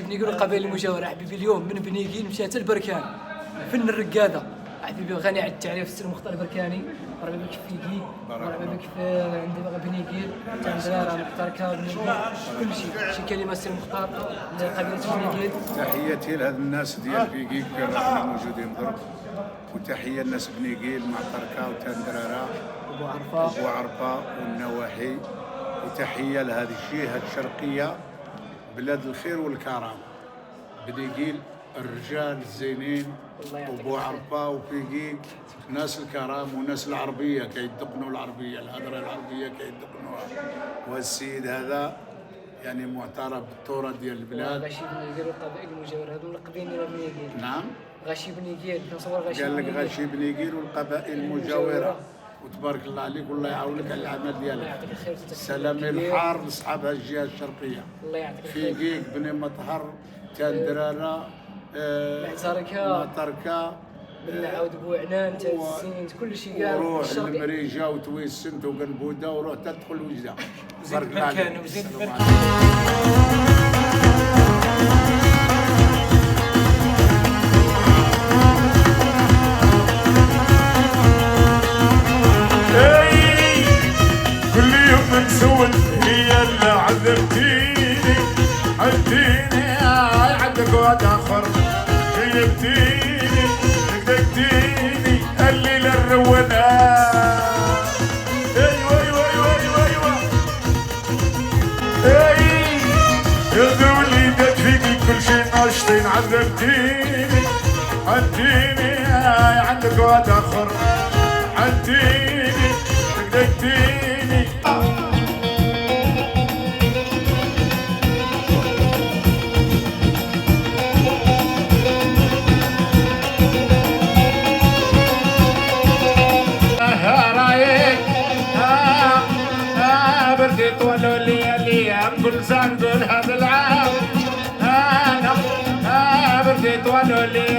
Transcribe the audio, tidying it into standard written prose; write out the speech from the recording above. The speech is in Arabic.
بنيقول القبائل المجاورة حبيبي اليوم من بنيقين مشات البركان فن الرقادة حبيبي غني على التعريف السر مختار بركاني مرحبا بك في فيكي مرحبا بك في عندي بقى بنيقين تندرارة مختار كابنيقين كل شي كلمة سر مختار لقبيلة بنيقين. تحياتي لهاد الناس ديال بيكيك رانا موجودين درك وتحية الناس بنيقيل مع طركا وتندرارة وبو عرفة والنواحي وتحية لهذه الجهة الشرقية بلاد الخير والكرم بنيقيل الرجال الزينين وبو عرفة وفيكيك ناس الكرم وناس العربية كيدقنوا العربية الهضرة العربية كيدقنوها والسيد هذا يعني معترف بالتراث ديال البلاد. غاشي بنيقيل والقبائل المجاورة هذو ملقبين ديال بنيقيل. نعم غاشي بنيقيل كنصور غاشي قال لك غاشي بنيقيل والقبائل المجاورة وتبارك الله عليك والله يعاونك على العمل ديالك. سلامي الحار لاصحاب الجهه الشرقيه. الله يعطيك الخير. فيكيك بني مطهر تندرارة معتركة من عاود بوعنان تازين كل شيء كاع وروح المريجه وتويسنت وقنبوده وروح تدخل وجده. بارك الله عليك. سود هي اللي عذبتيني عديني عندك وقت اخر جيبتيني دقدقتيني الليله الرونا ايوه ايوه ايوه ايوه يا ذولي دات فيكي كل شي ناشطين عذبتيني عديني عندك وقت اخر عديني دقدقتيني طولوا لي الايام كل سنه نقول هذا العام انا برديت طولوا لي